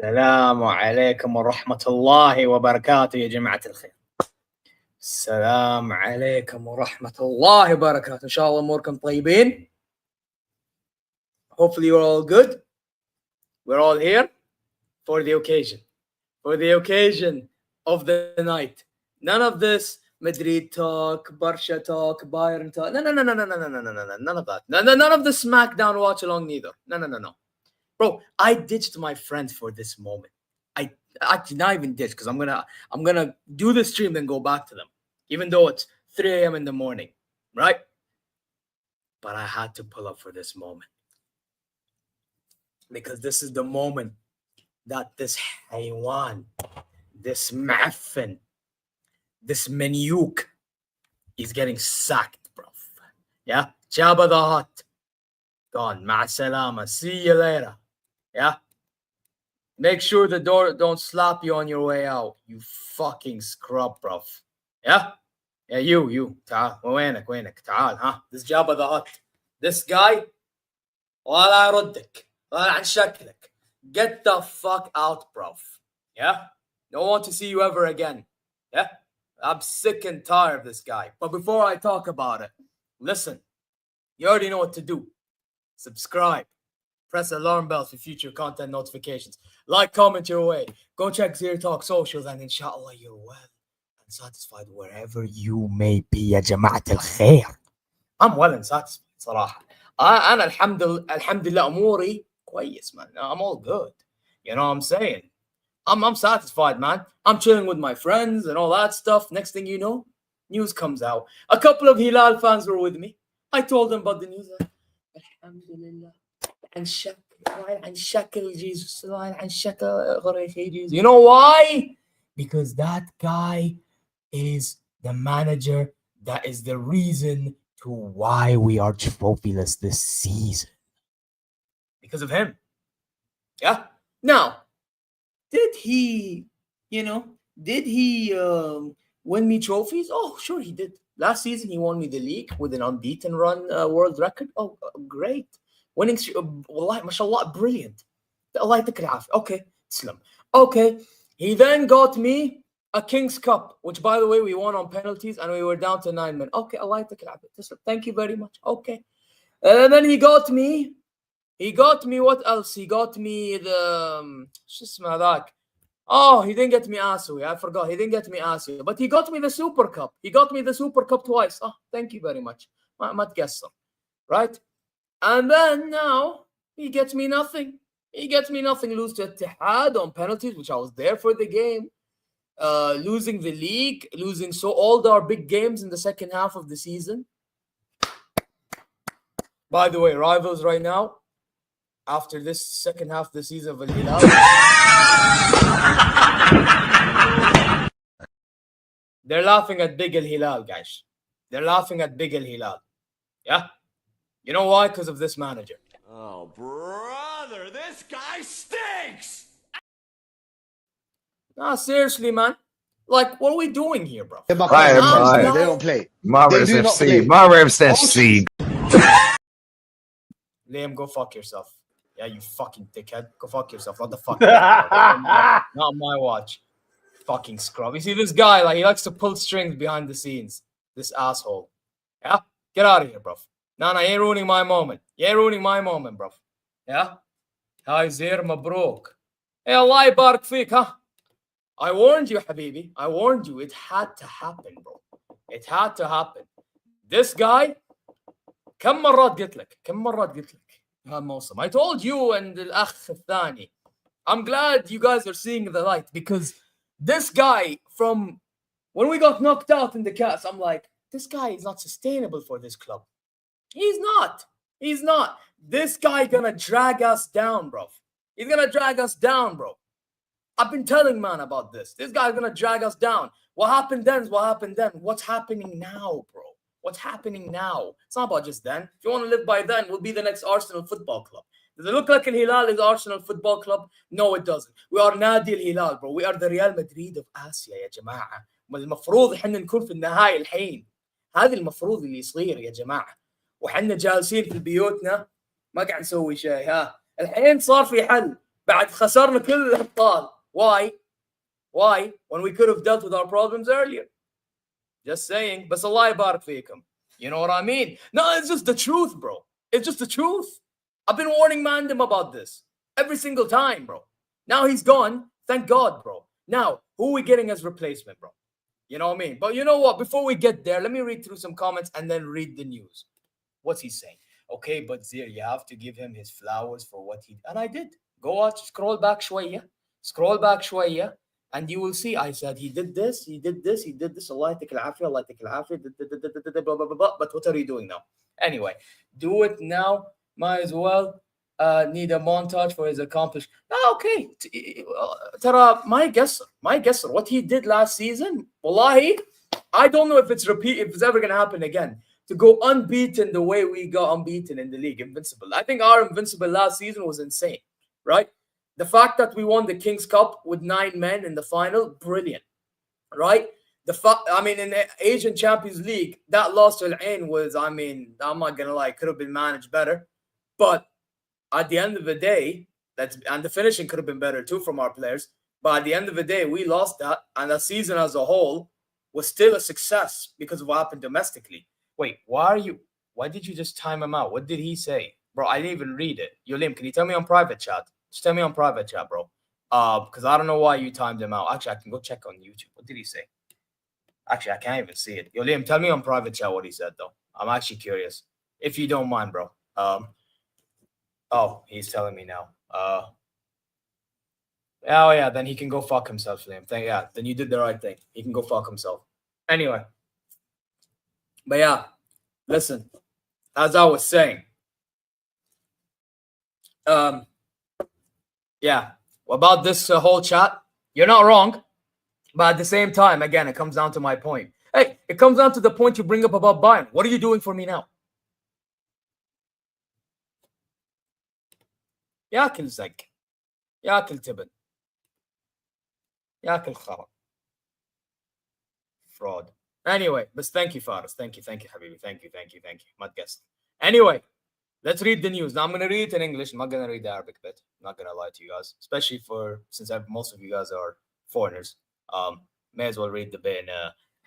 السلام عليكم ورحمة الله وبركاته يا جماعة الخير. السلام عليكم ورحمة الله وبركاته. إن شاء الله أموركم طيبين. Hopefully you're all good. We're all here for the occasion. For the occasion of the night. None of this Madrid talk, Barca talk, Bayern talk. No. None of that. None of the SmackDown watch along neither. No. Bro, I ditched my friends for this moment. I actually not even ditched because I'm gonna do the stream then go back to them, even though it's 3 a.m. in the morning, right? But I had to pull up for this moment because this is the moment that this haywan, this maffin, this Menyuk is getting sacked, bro. Yeah, Jabba the Hutt gone. Ma salama. See you later. Yeah. Make sure the door don't slap you on your way out. You fucking scrub, bro. Yeah? Yeah, you. تعال. وينك. تعال, huh? This Jabba the Hutt. This guy. ولا يردك. ولا عن شكلك. Get the fuck out, bro. Yeah? Don't want to see you ever again. Yeah? I'm sick and tired of this guy. But before I talk about it, listen. You already know what to do. Subscribe. Press the alarm bell for future content notifications. Like, comment your way. Go check ZeerTalks socials, and inshallah you're well and satisfied wherever you may be يا جماعة الخير. I'm well and satisfied صراحة. أنا الحمد لله أموري كويس, man. I'm all good. You know what I'm saying? I'm satisfied, man. I'm chilling with my friends and all that stuff. Next thing you know, news comes out. A couple of Hilal fans were with me. I told them about the news. Alhamdulillah. عن شكل Jesus. عن شكل Jorge Jesus. You know why? Because that guy is the manager. That is the reason to why we are trophyless this season. Because of him. Yeah. Now, did he win me trophies? Oh, sure he did. Last season, he won me the league with an unbeaten run world record. Oh, great. Winning, wallahi, mashallah, brilliant. Allah yatik al-afiyah. Okay, Islam. Okay, he then got me a King's Cup, which, by the way, we won on penalties and we were down to 9 men. Okay, Allah yatik al-afiyah. Thank you very much. Okay. And then he got me what else? He got me the, oh, he didn't get me Asu. I forgot. He didn't get me Asu. But he got me the Super Cup. He got me the Super Cup twice. Oh, thank you very much. Right? And then now, he gets me nothing. Lose to Ittihad on penalties, which I was there for the game. Losing the league. Losing all our big games in the second half of the season. By the way, rivals right now, after this second half of the season of Hilal, they're laughing at Big Hilal, guys. They're laughing at Big Hilal. Yeah? You know why? Because of this manager. Oh, brother, this guy stinks! Nah, seriously, man. Like, what are we doing here, bro? They don't play. Marvelous FC. Liam, go fuck yourself. Yeah, you fucking dickhead. Go fuck yourself. What the fuck? Not on my watch. Fucking scrub. You see this guy, like, he likes to pull strings behind the scenes. This asshole. Yeah? Get out of here, bro. No, you ain't ruining my moment. You ain't ruining my moment, bro. Yeah? Hi, Zeer Mabrok. Hey, Allah Barak Fik, huh? I warned you, Habibi. I warned you. It had to happen, bro. It had to happen. This guy, كم مرات قلت لك هالموسم. I told you and الأخ الثاني. I'm glad you guys are seeing the light because this guy, from when we got knocked out in the cast, I'm like, this guy is not sustainable for this club. He's not. This guy gonna drag us down, bro. He's gonna drag us down, bro. I've been telling man about this. This guy's gonna drag us down. What happened then is what happened then. What's happening now, bro? What's happening now? It's not about just then. If you want to live by then, we'll be the next Arsenal Football Club. Does it look like Hilal is Arsenal Football Club? No, it doesn't. We are Nadi Hilal, bro. We are the Real Madrid of Asia يا جماعة. المفروض احنا نكون في النهاية الحين. هذا المفروض اللي يصير يا جماعة. وحنا جالسين في بيوتنا ما قاعد نسوي شيء. ها الحين صار في حل. بعد خسرنا كل الأبطال. Why? Why? When we could have dealt with our problems earlier. Just saying. بس الله يبارك فيكم. You know what I mean? No, it's just the truth, bro. It's just the truth. I've been warning Mandem about this every single time, bro. Now he's gone. Thank God, bro. Now, who are we getting as replacement, bro? You know what I mean? But you know what? Before we get there, let me read through some comments and then read the news. What's he saying? Okay, but Zeer, you have to give him his flowers for what he did. And I did. Go watch, scroll back shwaya. Scroll back shwaya. And you will see, I said, he did this, he did this, he did this. Allah yatik al-afiyah, Allah yatik al-afiyah, blah, blah, blah, blah. But what are you doing now? Anyway, do it now. Might as well. Need a montage for his accomplishment. Okay. Tara, my guess, what he did last season, wallahi, I don't know if it's ever going to happen again. To go unbeaten the way we got unbeaten in the league, invincible. I think our invincible last season was insane, right? The fact that we won the King's Cup with 9 men in the final, brilliant, right? In the Asian Champions League, that loss to Al-Ain was, I'm not going to lie, could have been managed better. But at the end of the day, and the finishing could have been better too from our players. But at the end of the day, we lost that. And the season as a whole was still a success because of what happened domestically. Wait, why did you just time him out? What did he say? Bro, I didn't even read it. Yolim, can you tell me on private chat? Just tell me on private chat, bro. Because I don't know why you timed him out. Actually, I can go check on YouTube. What did he say? Actually, I can't even see it. Yolim, tell me on private chat what he said, though. I'm actually curious. If you don't mind, bro. Oh, he's telling me now. Oh, yeah, then he can go fuck himself, Liam. Then you did the right thing. He can go fuck himself. Anyway. But yeah, listen, as I was saying, yeah, about this whole chat, you're not wrong. But at the same time, again, it comes down to my point. Hey, it comes down to the point you bring up about Bayern. What are you doing for me now? ياكل زق ياكل تبن ياكل خرا fraud. Anyway, but thank you, Faris. Thank you, Habibi. Thank you. Not guess. Anyway, let's read the news. Now I'm gonna read it in English. I'm not gonna read the Arabic bit. I'm not gonna lie to you guys, especially since most of you guys are foreigners. May as well read the bit in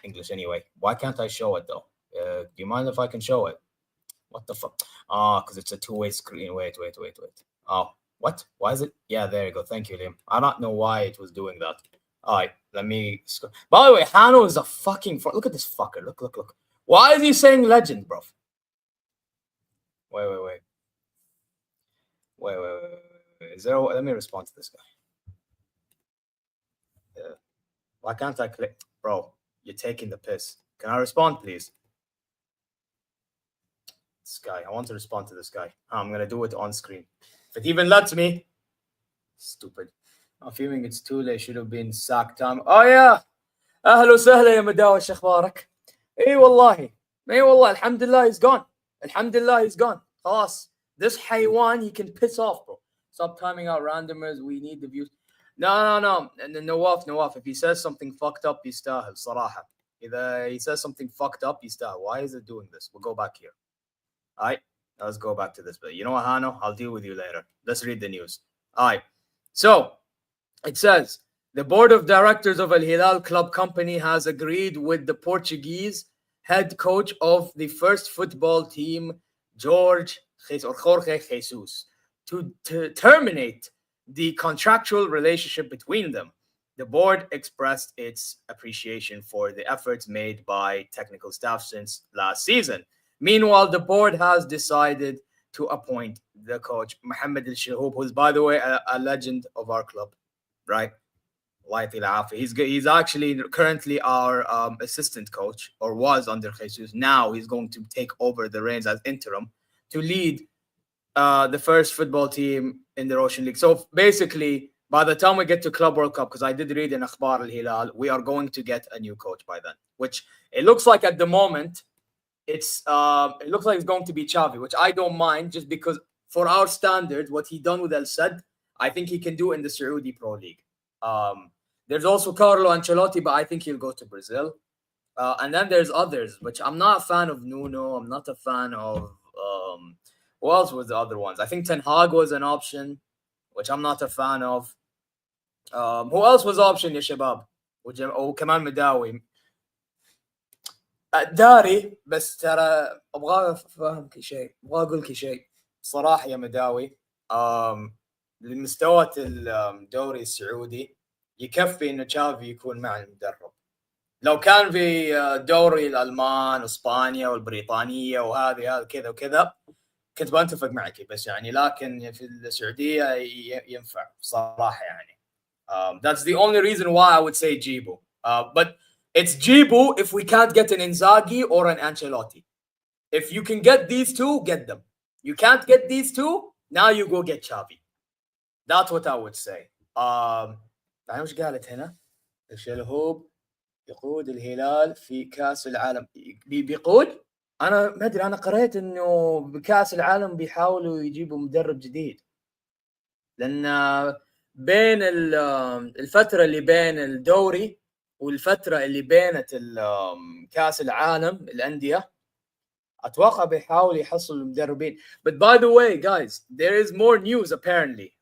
English anyway. Why can't I show it though? Do you mind if I can show it? What the fuck? Because it's a two-way screen. Wait. Oh, what? Why is it? Yeah, there you go. Thank you, Liam. I don't know why it was doing that. All right, let me. By the way, Hano is a fucking. Look at this fucker. Look. Why is he saying legend, bro? Wait. Is there? Let me respond to this guy. Why can't I click, bro? You're taking the piss. Can I respond, please? This guy. I want to respond to this guy. I'm gonna do it on screen. If it even lets me. Stupid. I'm feeling it's too late. Should have been sacked time. Oh yeah. أهلا وسهلا يا مداوي شو أخبارك؟ إي والله الحمد لله he's gone. خلاص. This حيوان he can piss off, bro. Stop timing out randomers. We need the views. No. Nawaf. If he says something fucked up, يستاهل صراحة. If he says something fucked up, يستاهل. Why is it doing this? We'll go back here. All right. Let's go back to this. But you know what, Hano? I'll deal with you later. Let's read the news. All right. So it says the board of directors of Al Hilal Club Company has agreed with the Portuguese head coach of the first football team, Jorge Jesus, to terminate the contractual relationship between them. The board expressed its appreciation for the efforts made by technical staff since last season. Meanwhile, the board has decided to appoint the coach, Mohamed Al-Shahoub, who's, by the way, a legend of our club, right? He's actually currently our assistant coach, or was under Jesus. Now he's going to take over the reins as interim to lead the first football team in the Russian League. So basically, by the time we get to Club World Cup, because I did read in Akhbar Al-Hilal, we are going to get a new coach by then, which it looks like at the moment, it looks like it's going to be Xavi, which I don't mind, just because for our standards, what he done with El Sadd, I think he can do in the Saudi Pro League. There's also Carlo Ancelotti, but I think he'll go to Brazil. And then there's others, which I'm not a fan of Nuno. I'm not a fan of who else was the other ones? I think Ten Hag was an option. which I'm not a fan of. Who else was option يا شباب؟ وكمان مداوي. داري بس ترى ابغى افهم شيء، ابغى اقول لك شيء صراحه يا مداوي. لمستوى الدوري السعودي يكفي انه تشافي يكون مع المدرب. لو كان في دوري الالمان واسبانيا والبريطانيه وهذه كذا وكذا كنت بنتفق معك، بس يعني لكن في السعوديه ينفع صراحه يعني. That's the only reason why I would say جيبو. But it's جيبو if we can't get an Inzaghi or an Ancelotti. If you can get these two, get them. You can't get these two, now you go get Xavi. That's what I would say. بعدين وش قالت هنا؟ الشلهوب يقود الهلال في كاس العالم. بيقود؟ انا ما ادري، انا قريت انه بكاس العالم بيحاولوا يجيبوا مدرب جديد، لان بين الفتره اللي بين الدوري والفتره اللي بينت كاس العالم الانديه اتوقع بيحاول يحصل مدربين. But by the way guys, there is more news apparently.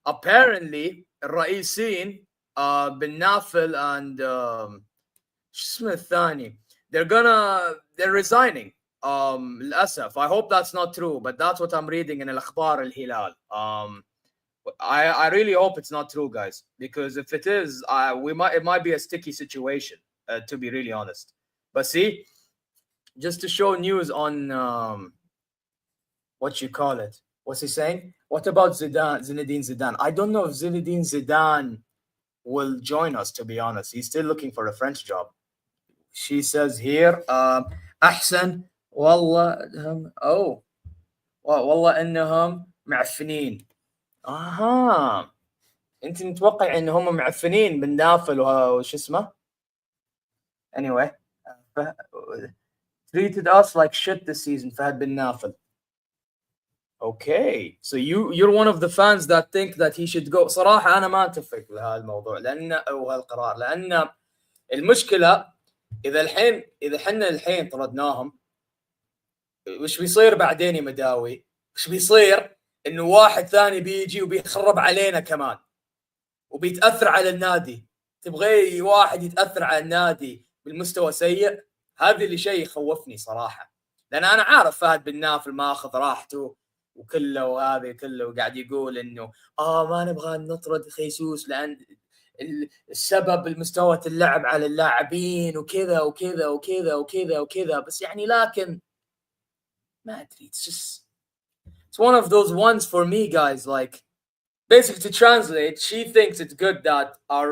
Apparently الرئيسين بن نافل and شو اسمه الثاني they're resigning. للأسف. I hope that's not true, but that's what I'm reading in الأخبار الهلال. I really hope it's not true, guys, because if it is, it might be a sticky situation, to be really honest. But see, just to show news on what you call it. What's he saying? What about Zinedine Zidane? I don't know if Zinedine Zidane will join us, to be honest. He's still looking for a French job. She says here, أحسن والله والله إنهم معفنين. أنت متوقع إنهم معفنين بن نافل وش اسمه؟ Anyway, treated us like shit this season. فهد بن نافل. Okay, so you're one of the fans that think that he should go. صراحة أنا ما أتفق لهذا الموضوع أو هالقرار، لأن المشكلة إذا حنا الحين طردناهم وش بيصير بعدين يا مداوي؟ وش بيصير؟ إنه واحد ثاني بيجي وبيخرب علينا كمان وبيتأثر على النادي. تبغي واحد يتأثر على النادي بالمستوى سيء؟ هذا اللي شيء يخوفني صراحة، لأن أنا عارف فهد بن نافل ما أخذ راحته وكله وهذا كله وقاعد يقول إنه ما نبغى نطرد خيسوس لأن السبب المستوى اللعب على اللاعبين وكذا وكذا وكذا وكذا وكذا. بس يعني لكن ما أدري, it's one of those ones for me, guys. Like, basically to translate, she thinks it's good that our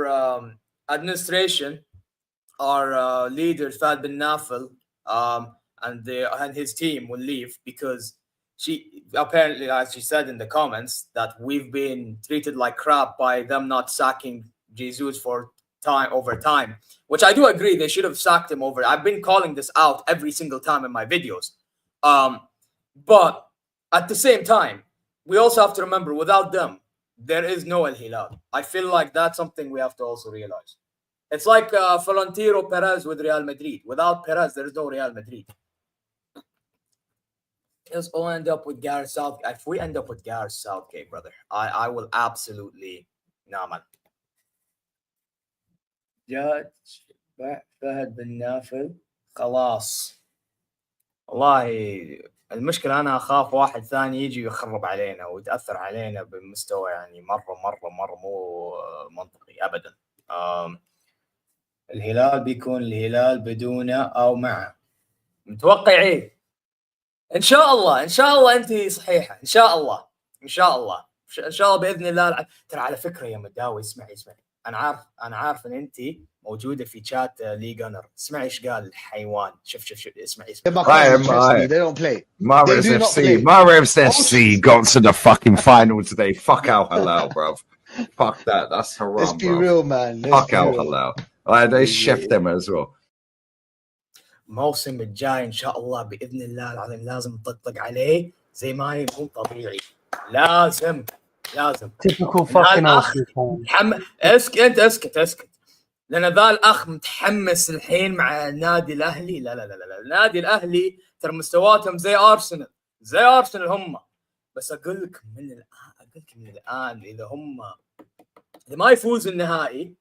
administration, our leader Fahd bin Nafel, and his team will leave because she apparently, as she said in the comments, that we've been treated like crap by them not sacking Jesus for over time, which I do agree they should have sacked him over. I've been calling this out every single time in my videos. But at the same time, we also have to remember, without them, there is no El Hilal. I feel like that's something we have to also realize. It's like Florentino Perez with Real Madrid. Without Perez, there is no Real Madrid. Let's all end up with Gareth Southgate. If we end up with Gareth Southgate, brother, I will absolutely man. جات فهد بن نافل خلاص. والله المشكلة أنا أخاف واحد ثاني يجي ويخرب علينا ويتأثر علينا بمستوى يعني مرة مو منطقي أبدا. الهلال بيكون الهلال بدونه أو معه. متوقعين إن شاء الله أنت صحيحة إن شاء الله بإذن الله. ترى على فكرة يا مداوي اسمعي أنا عارف إن أنت موجودة في شات ليغانر. اسمعي إيش قال الحيوان. شوف اسمعي. They don't play. Mahrez FC got to the fucking final today. Fuck Al Hilal, bro. Fuck that. That's haram, Let's be bro. real, man. Fuck Al Hilal. They shift them as well. الموسم الجاي إن شاء الله بإذن الله العظيم لازم نطقطق عليه زي ما يكون طبيعي. لازم typical fucking اسكت لأن ذا الأخ متحمس الحين مع النادي الأهلي. لا النادي الأهلي ترى مستواتهم زي أرسنال هم. بس أقول لكم من الآن قلت لك من الان اذا ما يفوز النهائي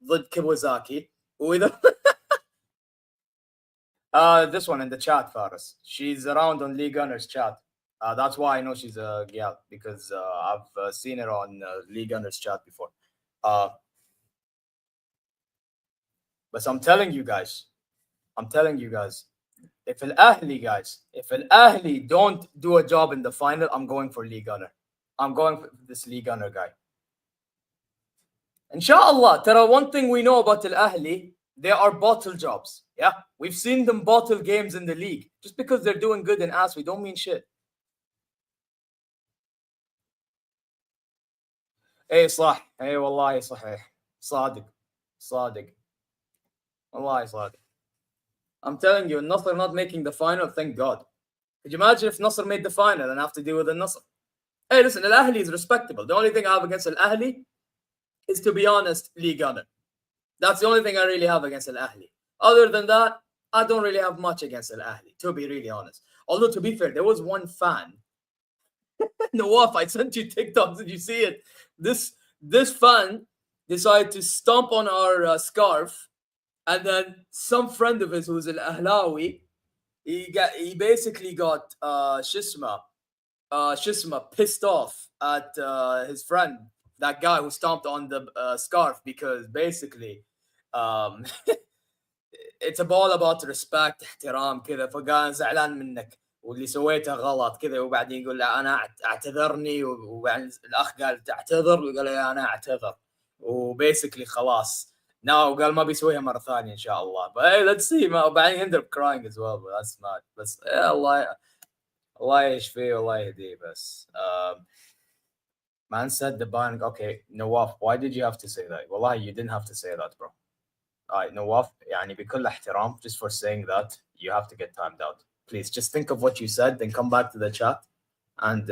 ضد كيوازاكي واذا this one in the chat, Faris. She's around on League Gunners chat. That's why I know she's a gal, because I've seen her on League Gunners chat before. But I'm telling you guys, if Al-Ahli don't do a job in the final, I'm going for League Gunner. I'm going for this League Gunner guy. Inshallah, tara, one thing we know about Al-Ahli, they are bottle jobs. Yeah, we've seen them bottle games in the league. Just because they're doing good in us, we don't mean shit. ايه صح ايه والله صحيح صادق والله صادق. I'm telling you, Nasr not making the final, thank God. Could you imagine if Nasr made the final and have to deal with the Nasr? Hey, listen, Al-Ahli is respectable. The only thing I have against Al-Ahli is, to be honest, League Gunner. That's the only thing I really have against Al-Ahli. Other than that, I don't really have much against Al-Ahli, to be really honest. Although, to be fair, there was one fan. Nawaf, I sent you TikToks. Did you see it? This fan decided to stomp on our scarf, and then some friend of his who's Al-Ahlawi, he basically got Shisma pissed off at his friend, that guy who stomped on the scarf, because basically it's all about respect, احترام كذا، فقال زعلان منك واللي سويته غلط كذا، وبعدين يقول له انا اعتذرني، وبعدين الاخ قال تعتذر، وقال له انا اعتذر، وبيسكلي خلاص now قال ما بيسويها مره ثانيه ان شاء الله. But hey, let's see. وبعدين ended up crying as well, but that's not. بس الله يشفيه والله يهديه. بس man said the ban. Okay, Nawaf, why did you have to say that? Wallahi, you didn't have to say that, bro. Alright, Nawaf, يعني بكل احترام, just for saying that, you have to get timed out. Please, just think of what you said, then come back to the chat and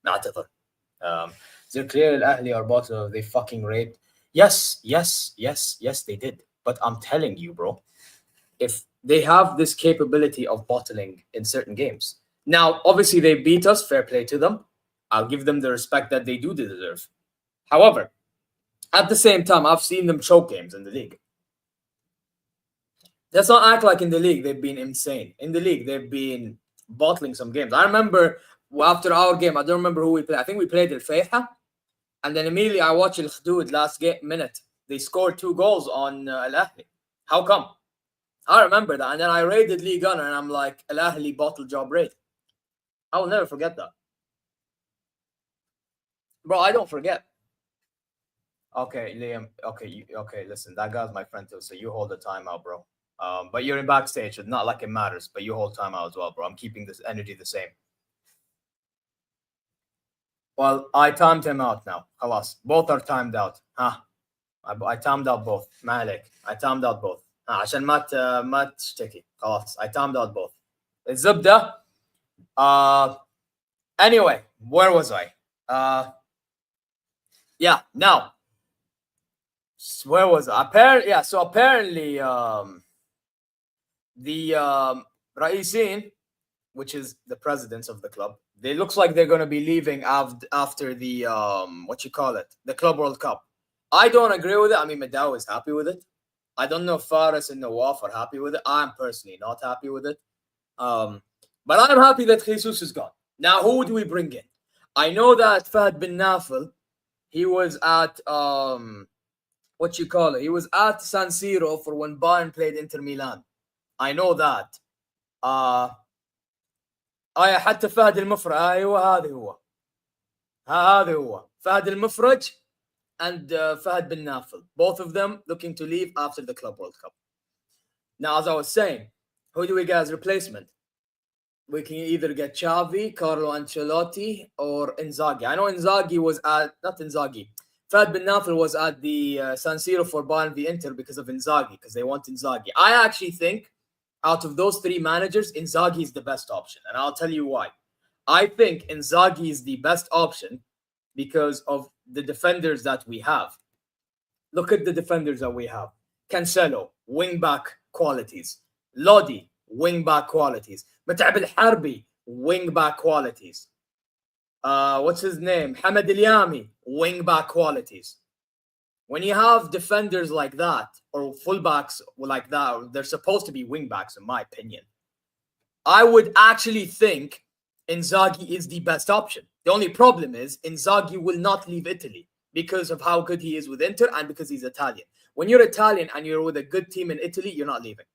نعتذر. Is it clear Al-Ahli are bottle? They fucking raped? Yes, they did. But I'm telling you, bro, if they have this capability of bottling in certain games. Now, obviously, they beat us, fair play to them. I'll give them the respect that they do deserve. However, at the same time, I've seen them choke games in the league. Let's not act like in the league they've been insane. In the league, they've been bottling some games. I remember after our game, I don't remember who we played. I think we played Al-Fayha. And then immediately I watched Al-Khdood last minute. They scored 2 goals on Al-Ahli. How come? I remember that. And then I raided League Gunner and I'm like, Al-Ahli bottle job raid. I will never forget that. Bro, I don't forget. Okay, Liam. Okay, listen. That guy's my friend too, so you hold the timeout, bro. But you're in backstage. It's not like it matters, but you hold timeout as well, bro. I'm keeping this energy the same. Well, I timed him out now. خلاص. Both are timed out. I timed out both. ما عليك. I timed out both. عشان ما تشتكي. خلاص. I timed out both. الزبدة. Anyway, where was I? Yeah, now. Where was I? Apparently, the Raisin, which is the presidents of the club, they looks like they're going to be leaving after the the Club World Cup. I don't agree with it. I mean, Madao is happy with it. I don't know if Faris and Nawaf are happy with it. I'm personally not happy with it. But I'm happy that Jesus is gone. Now, who do we bring in? I know that Fahd bin Nafel, he was at he was at San Siro for when Bayern played Inter Milan. I know that. حتى فهد المفرج. ايوه هذا هو فهد المفرج and Fahd bin Nafel, both of them looking to leave after the Club World Cup. Now, as I was saying, who do we get as replacement? We can either get Xavi, Carlo Ancelotti, or Inzaghi. I know Inzaghi was at Fahd bin Nafel was at the San Siro for Bayern v Inter because of Inzaghi, because they want Inzaghi. I actually think out of those 3 managers, Inzaghi is the best option. And I'll tell you why. I think Inzaghi is the best option because of the defenders that we have. Look at the defenders that we have. Cancelo, wing-back qualities. Lodi, wing-back qualities. Mat'ab al-Harbi, wing-back qualities. what's his name? Hamad Al-Yami, wing back qualities. When you have defenders like that or fullbacks like that, they're supposed to be wing backs, in my opinion. I would actually think Inzaghi is the best option. The only problem is Inzaghi will not leave Italy because of how good he is with Inter and because he's Italian. When you're Italian and you're with a good team in Italy, you're not leaving.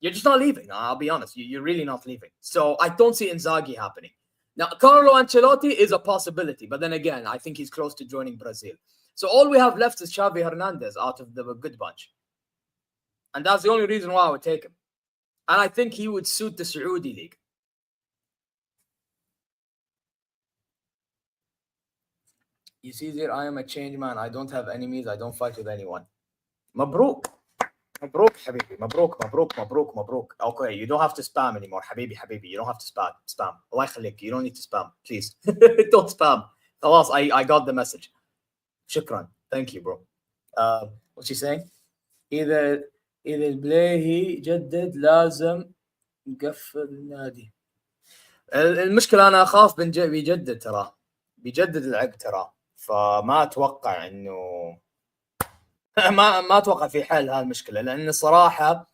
You're just not leaving. I'll be honest. You're really not leaving. So I don't see Inzaghi happening. Now, Carlo Ancelotti is a possibility, but then again, I think he's close to joining Brazil. So all we have left is Xavi Hernandez out of the good bunch. And that's the only reason why I would take him. And I think he would suit the Saudi League. You see there, I am a changed man. I don't have enemies. I don't fight with anyone. Mabruk. Mabruk, Habibi. Mabruk, Mabruk, Mabruk, Mabruk. Okay, you don't have to spam anymore. Habibi, Habibi. You don't have to spam. Allah khalik. You don't need to spam. Please. Don't spam. Khalas, I got the message. Shukran. Thank you, bro. What's she saying? إذا البلاهي جدد لازم نقفل النادي. المشكلة أنا أخاف بيجدد ترى. بيجدد العقد ترى. فما أتوقع إنه ما أتوقع في حل هالمشكلة لأن الصراحة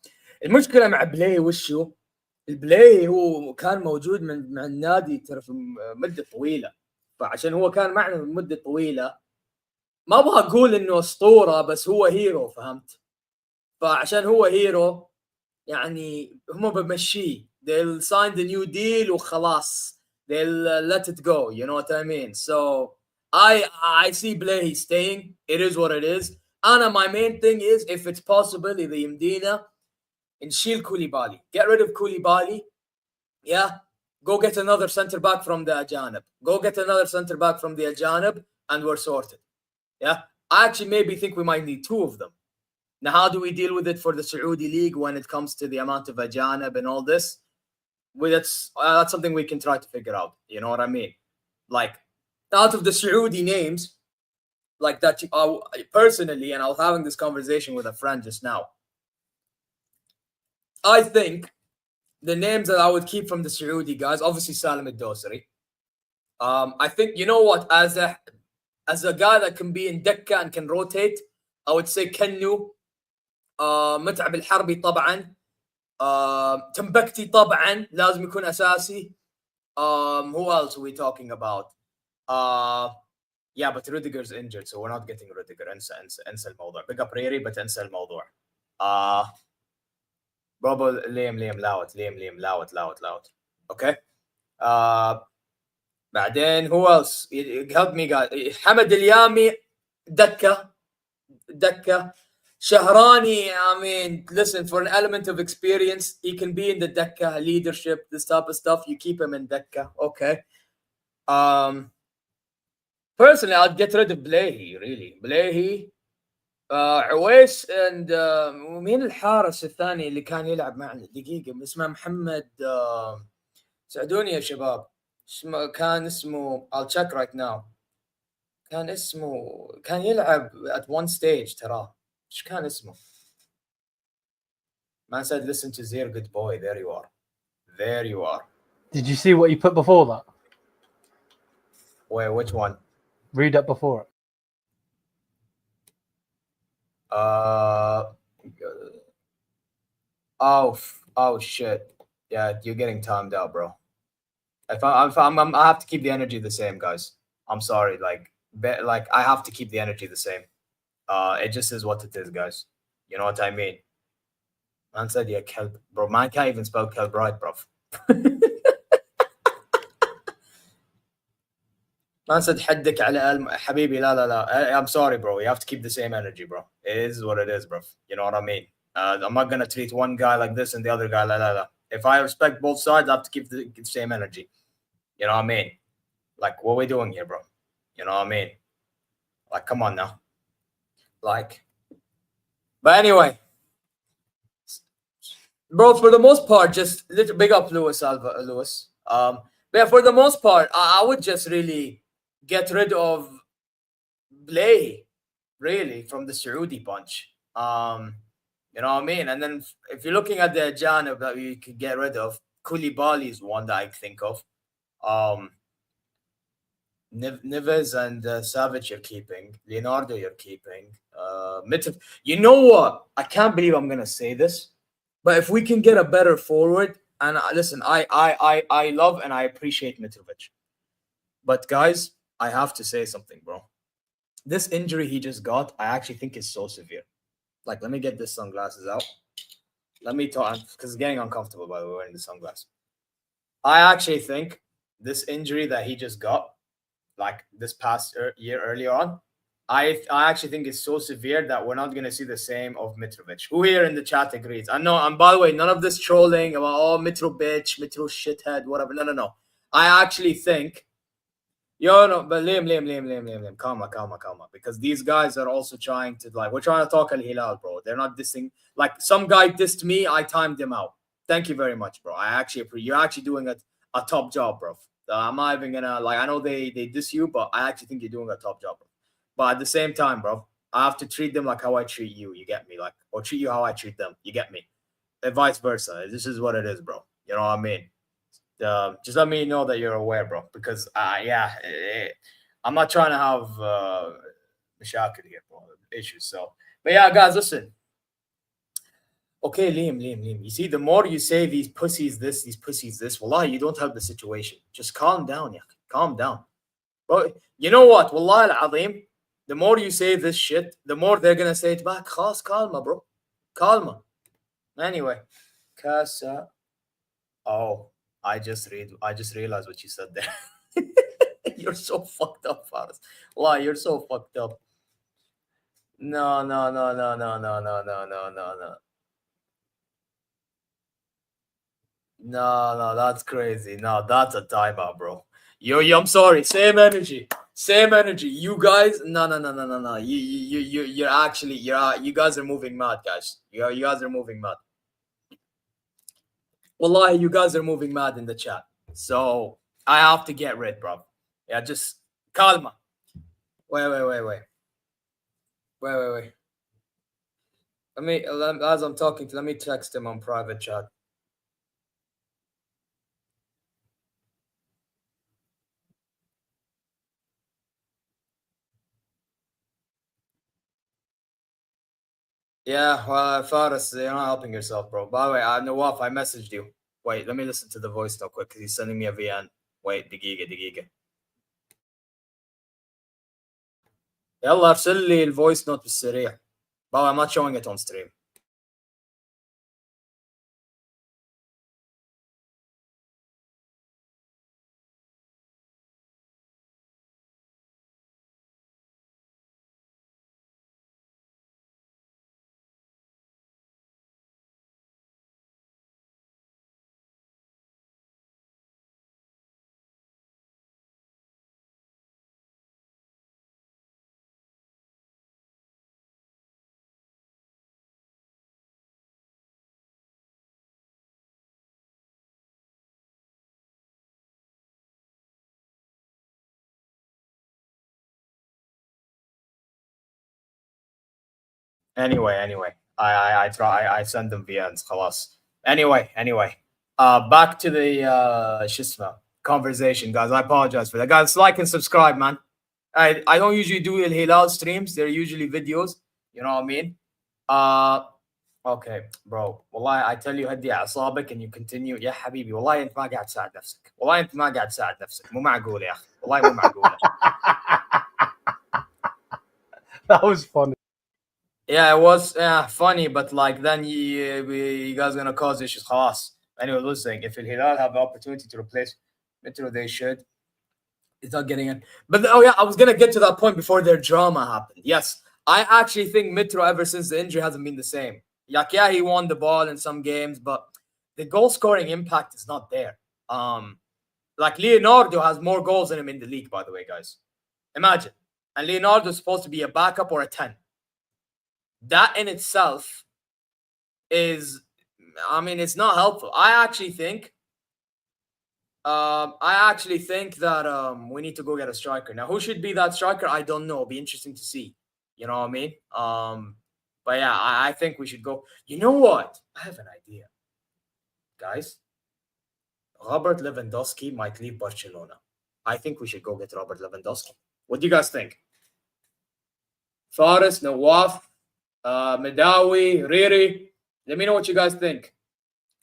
المشكلة مع بلاي وشو البلاي هو كان موجود مع النادي ترى في مدة طويلة فعشان هو كان معنا من مدة طويلة ما أبغى أقول إنه أسطورة بس هو هيرو فهمت فعشان هو هيرو يعني هم بمشيه they'll sign the new deal وخلاص they'll let it go you know what I mean so I see Blay staying it is what it is أنا my main thing is if it's possible إذا يمدينا نشيل كوليبالي get rid of Koulibaly yeah go get another center back from the Ajanib go get another center back from the Ajanib and we're sorted yeah I actually maybe think we might need two of them. Now, how do we deal with it for the Saudi League when it comes to the amount of Ajanib and all this? Well, that's something we can try to figure out. You know what I mean? Like, out of the Saudi names, like that, personally, and I was having this conversation with a friend just now, I think the names that I would keep from the Saudi guys, obviously Salim al-Dosari. I think, you know what, as a guy that can be in Decca and can rotate, I would say Kennu, متعب الحربي طبعا تنبكتي طبعا لازم يكون أساسي who else are we talking about yeah but Rudiger's injured so we're not getting Rudiger انسى الموضوع big up Riri but انسى الموضوع بابا ليم لاوت okay بعدين who else help me guys حمد اليامي دكة Shahrani, I mean, listen, for an element of experience, he can be in the Decca, leadership, this type of stuff. You keep him in Decca, okay. Personally, I'd get rid of Blahi, really. Blahi, عويس, and مين الحارس الثاني اللي كان يلعب معنا دقيقة اسمه محمد ساعدوني يا شباب كان اسمه I'll check right now كان يلعب at one stage ترى ايش كان اسمه؟ Man said, listen to Zeer, good boy. There you are. Did you see what you put before that? Wait, which one? Read up before it. Oh shit. Yeah, you're getting timed out, bro. I have to keep the energy the same, guys. I'm sorry. Like I have to keep the energy the same. It just is what it is, guys. You know what I mean? Man said, yeah, kelp. Bro, man can't even spell kelp right, bro. Man said, حدك على حبيبي لا. I'm sorry, bro. You have to keep the same energy, bro. It is what it is, bro. You know what I mean? I'm not going to treat one guy like this and the other guy la. If I respect both sides, I have to keep the same energy. You know what I mean? Like, what are we doing here, bro? You know what I mean? Like, come on now. Like, but anyway, bro, for the most part, just little big up Lewis. But yeah, for the most part, I would just really get rid of Blay, really, from the Saudi bunch. You know what I mean? And then if you're looking at the Ajanib that you could get rid of, Koulibaly is one that I think of. Neves and Savic you're keeping. Leonardo you're keeping. You know what? I can't believe I'm gonna say this, but if we can get a better forward, and listen, I love and I appreciate Mitrovic, but guys, I have to say something, bro. This injury he just got, I actually think is so severe. Like, let me get this sunglasses out. Let me talk, because it's getting uncomfortable by the way wearing the sunglasses. I actually think this injury that he just got, like this past year earlier on, I actually think it's so severe that we're not going to see the same of Mitrovic. Who here in the chat agrees? I know, and by the way, none of this trolling about, oh, Mitrovic, Mitro shithead, whatever. No. I actually think, no, but Liam, calma. Because these guys are also trying to, like, we're trying to talk Al Hilal, bro. They're not dissing. Like, some guy dissed me, I timed him out. Thank you very much, bro. You're actually doing a top job, bro. I'm not even gonna, like, I know they diss you, but I actually think you're doing a top job, bro. But at the same time, bro, I have to treat them like how I treat you. You get me? Like, or treat you how I treat them. You get me? And vice versa. This is what it is, bro. You know what I mean? Just let me know that you're aware, bro. Because I'm not trying to have mashakil here, bro. Issues. So, but yeah, guys, listen. Okay, Liam. You see, the more you say these pussies this, wallahi, you don't help the situation. Just calm down, yeah. Calm down. But you know what? Wallahi al-azim, the more you say this shit, the more they're going to say it back. Khas, calma, bro. Calma. Anyway. Casa. Oh, I just realized what you said there. You're so fucked up, Faris. Wallahi, you're so fucked up. No. No, that's crazy. No, that's a timeout, bro. I'm sorry. Same energy. You guys, no. You guys are moving mad, guys. You guys are moving mad. Wallahi, you guys are moving mad in the chat. So I have to get rid, bro. Yeah, just calma. Wait. As I'm talking, let me text him on private chat. Yeah, well, Faris, you're not helping yourself, bro. By the way, Nawaf, I messaged you. Wait, let me listen to the voice now quick, because he's sending me a VN. Wait, دقيقة. يلا ارسل لي الفويس نوت بالسريع. By the way, I'm not showing it on stream. Anyway. I send them VNs, خلاص. Anyway. Back to the conversation, guys. I apologize for that. Guys, like and subscribe, man. I don't usually do Hilal streams. They're usually videos. You know what I mean? Okay, bro. والله I tell you هدي أعصابك and you continue. يا حبيبي والله أنت ما قاعد تساعد نفسك. والله أنت ما قاعد تساعد نفسك. مو معقول يا أخي. والله مو معقول. That was funny. Yeah, it was funny, but like then you guys gonna cause issues. خلاص. Anyway, listen, if Hilal have the opportunity to replace Mitro, they should. It's not getting in. But I was gonna get to that point before their drama happened. Yes, I actually think Mitro ever since the injury hasn't been the same. Like, yeah, he won the ball in some games, but the goal scoring impact is not there. Like Leonardo has more goals than him in the league, by the way, guys. Imagine. And Leonardo is supposed to be a backup or a 10. That in itself is, it's not helpful. I actually think that we need to go get a striker. Now, who should be that striker? I don't know. It'll be interesting to see. You know what I mean? But yeah, I think we should go. You know what? I have an idea. Guys, Robert Lewandowski might leave Barcelona. I think we should go get Robert Lewandowski. What do you guys think? Faris, Nawaf, Medawi, Riri. Let me know what you guys think.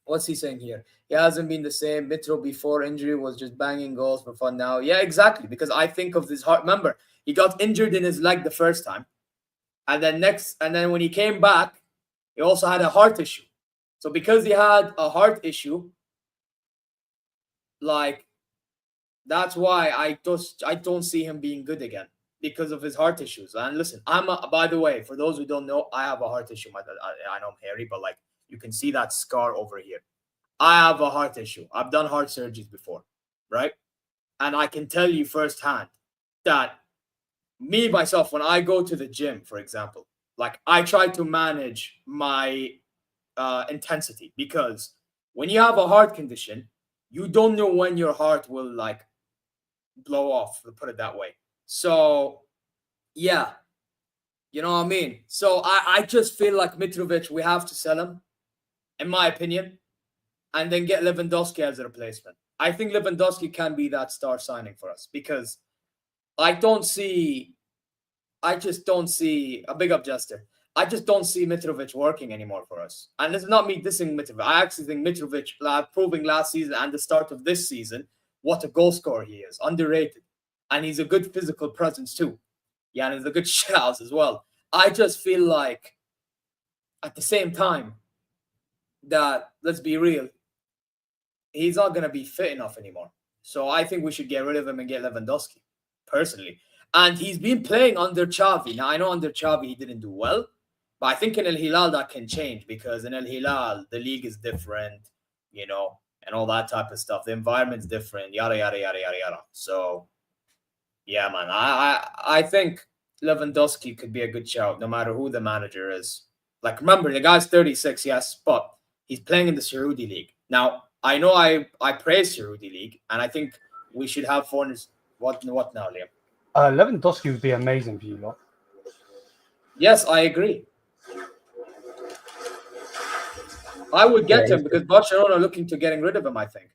What's he saying here? He hasn't been the same. Mitro before injury was just banging goals for fun now. Yeah, exactly. Because I think of this heart. Remember, he got injured in his leg the first time. And then when he came back, he also had a heart issue. So because he had a heart issue, like, that's why I don't see him being good again because of his heart issues. And listen, by the way, for those who don't know, I have a heart issue. I know I'm hairy, but like you can see that scar over here. I have a heart issue. I've done heart surgeries before, right? And I can tell you firsthand that myself, when I go to the gym, for example, like I try to manage my intensity, because when you have a heart condition, you don't know when your heart will like blow off, to put it that way. So yeah, you know what I mean? So I just feel like Mitrovic, we have to sell him, in my opinion, and then get Lewandowski as a replacement. I think Lewandowski can be that star signing for us, because I just don't see a big up Jester. I just don't see Mitrovic working anymore for us. And this is not me dissing Mitrovic. I actually think Mitrovic, proving last season and the start of this season, what a goal scorer he is. Underrated. And he's a good physical presence too. Yeah, and he's a good shithouse as well. I just feel like, at the same time, that, let's be real, he's not going to be fit enough anymore. So I think we should get rid of him and get Lewandowski, personally. And he's been playing under Xavi. Now, I know under Xavi he didn't do well, but I think in El Hilal that can change, because in El Hilal, the league is different, you know, and all that type of stuff. The environment's different, yada, yada, yada, yada, yada. So, yeah, man, I think Lewandowski could be a good shout, no matter who the manager is. Like, remember, the guy's 36, yes, but he's playing in the Saudi League. Now, I know I praise Saudi League, and I think we should have foreigners. What now, Liam? Lewandowski would be amazing for you lot. Yes, I agree. I would get him because Barcelona are looking to getting rid of him, I think.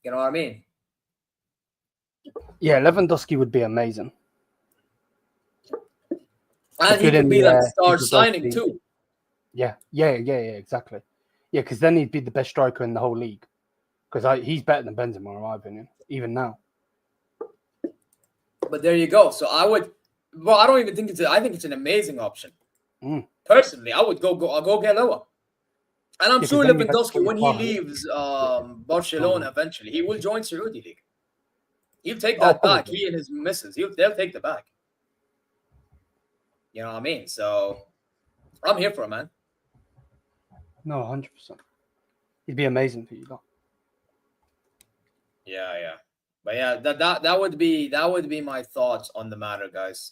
You know what I mean? Yeah, Lewandowski would be amazing. And he could be that star signing too. Yeah, exactly. Yeah, because then he'd be the best striker in the whole league. Because he's better than Benzema, in my opinion, even now. But there you go. So I don't even think I think it's an amazing option. Personally, I would go get Loa. And I'm sure Lewandowski, when he leaves Barcelona eventually, he will join Saudi League. He'll take that back. He and his missus, they'll take the back. You know what I mean? So I'm here for it, man. No, 100%. He'd be amazing for you, though. Yeah. But yeah, that would be my thoughts on the matter, guys.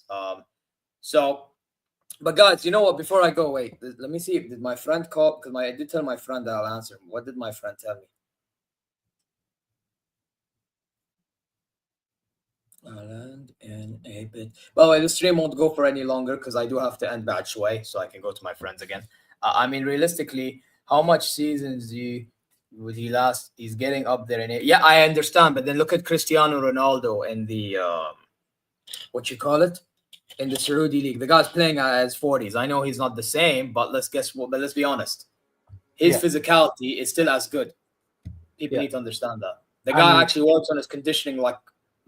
But guys, you know what? Before I go, wait, let me see. Did my friend call? Because I did tell my friend that I'll answer him. What did my friend tell me? Ireland in a bit. By the way, the stream won't go for any longer because I do have to end batch way, so I can go to my friends again. I mean, realistically, how much seasons would he last? He's getting up there in it. Yeah, I understand, but then look at Cristiano Ronaldo in the in the Saudi League. The guy's playing at his 40s. I know he's not the same, but let's be honest. His physicality is still as good. People need to understand that. The guy actually works on his conditioning